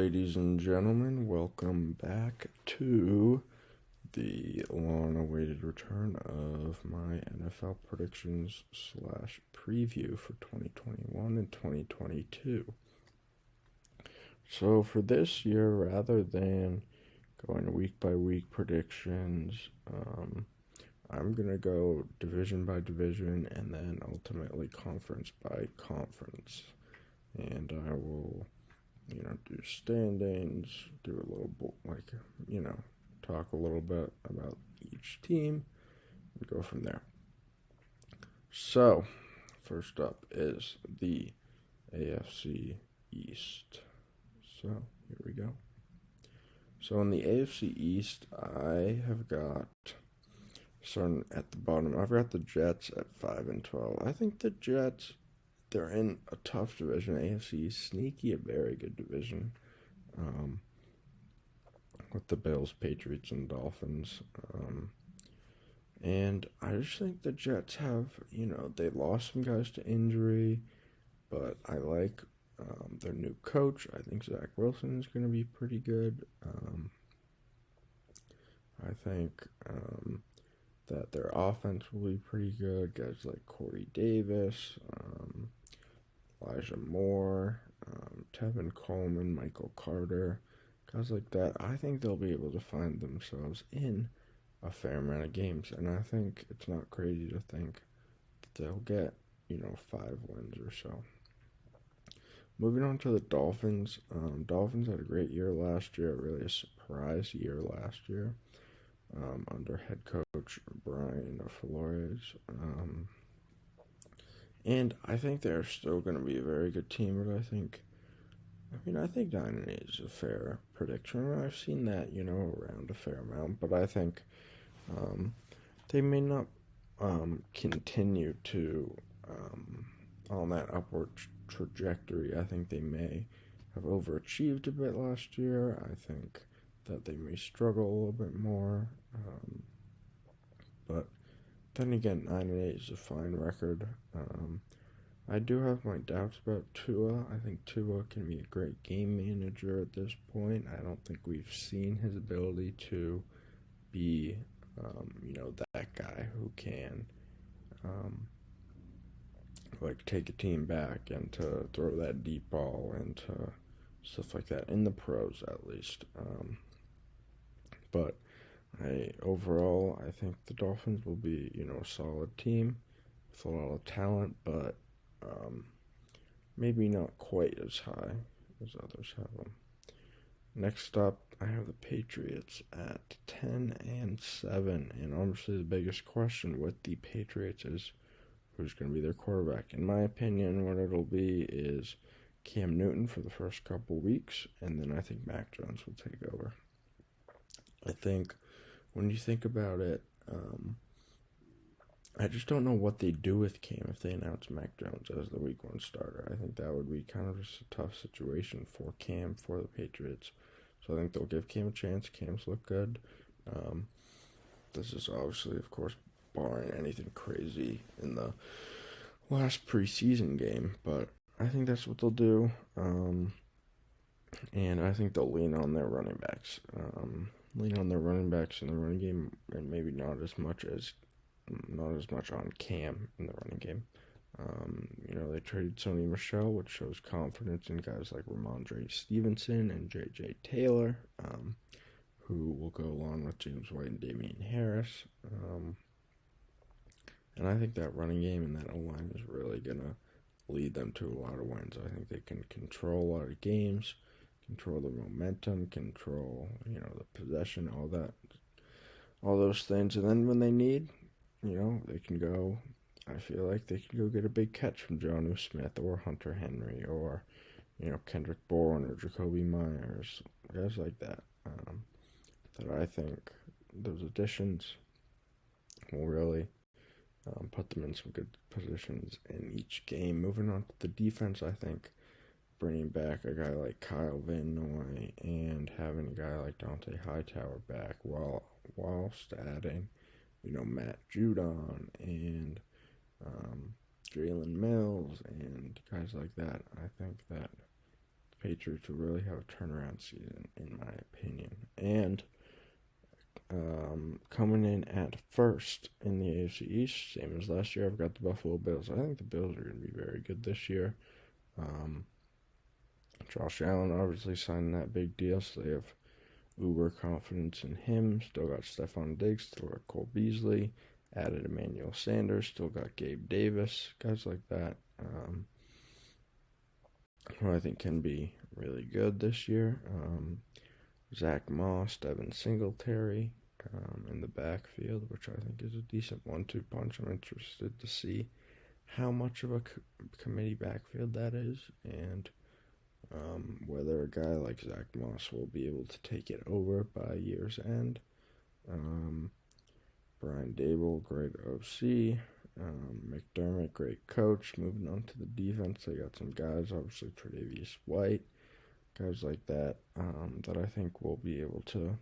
ladies and gentlemen, welcome back to the long-awaited return of my NFL predictions slash preview for 2021 and 2022. So for this year, rather than going week by week predictions, I'm going to go division by division and then ultimately conference by conference. And I will do standings, do a little, talk a little bit about each team, and go from there. So, first up is the AFC East. So, here we go. So, in the AFC East, I have got, starting at the bottom, I've got the Jets at 5-12. I think the Jets, they're in a tough division. AFC East, sneaky, a very good division. With the Bills, Patriots, and Dolphins. And I just think the Jets have, they lost some guys to injury, but I like their new coach. I think Zach Wilson is going to be pretty good. I think that their offense will be pretty good. Guys like Corey Davis, Elijah Moore, Tevin Coleman, Michael Carter, guys like that. I think they'll be able to find themselves in a fair amount of games, and I think it's not crazy to think that they'll get, 5 wins or so. Moving on to the Dolphins. Dolphins had a great year last year, really a surprise year last year, under head coach Brian Flores. And I think they're still going to be a very good team, but I think 9-8 is a fair prediction. I've seen that, around a fair amount, but I think they may not continue to on that upward trajectory. I think they may have overachieved a bit last year. I think that they may struggle a little bit more. But then again, 9-8 is a fine record. I do have my doubts about Tua. I think Tua can be a great game manager at this point. I don't think we've seen his ability to be, that guy who can, take a team back and to throw that deep ball and to stuff like that, in the pros at least. But overall, I think the Dolphins will be, a solid team with a lot of talent, but maybe not quite as high as others have them. Next up, I have the Patriots at 10-7, and obviously the biggest question with the Patriots is who's going to be their quarterback. In my opinion, what it'll be is Cam Newton for the first couple weeks, and then I think Mac Jones will take over. I think when you think about it, I just don't know what they do with Cam if they announce Mac Jones as the week 1 starter. I think that would be kind of just a tough situation for Cam, for the Patriots. So I think they'll give Cam a chance. Cam's look good. This is obviously, of course, barring anything crazy in the last preseason game, but I think that's what they'll do. And I think they'll lean on their running backs. In the running game, and maybe not as much on Cam in the running game. They traded Sony Michel, which shows confidence in guys like Ramondre Stevenson and J.J. Taylor, who will go along with James White and Damian Harris. And I think that running game and that O-line is really going to lead them to a lot of wins. I think they can control a lot of games, control the momentum, control, the possession, all those things. And then when they need, they can go, I feel like they can go get a big catch from Jonnu Smith or Hunter Henry or, Kendrick Bourne or Jacoby Myers, guys like that. That I think those additions will really put them in some good positions in each game. Moving on to the defense, I think bringing back a guy like Kyle Van Noy and having a guy like Dante Hightower back whilst adding, Matt Judon and Jalen Mills and guys like that. I think that Patriots will really have a turnaround season, in my opinion. And coming in at first in the AFC East, same as last year, I've got the Buffalo Bills. I think the Bills are going to be very good this year. Josh Allen obviously signed that big deal, so they have uber confidence in him. Still got Stephon Diggs, still got Cole Beasley, added Emmanuel Sanders, still got Gabe Davis, guys like that, who I think can be really good this year. Zach Moss, Devin Singletary in the backfield, which I think is a decent 1-2 punch. I'm interested to see how much of a committee backfield that is, and whether a guy like Zach Moss will be able to take it over by year's end. Brian Dable, great OC. McDermott, great coach. Moving on to the defense, they got some guys, obviously Tre'Davious White, guys like that, that I think will be able to,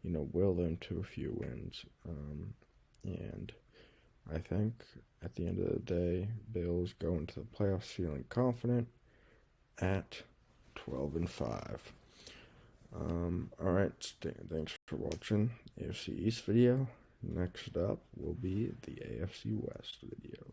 will them to a few wins. And I think at the end of the day, Bills go into the playoffs feeling confident at 12-5. Alright, thanks for watching the AFC East video. Next up will be the AFC West video.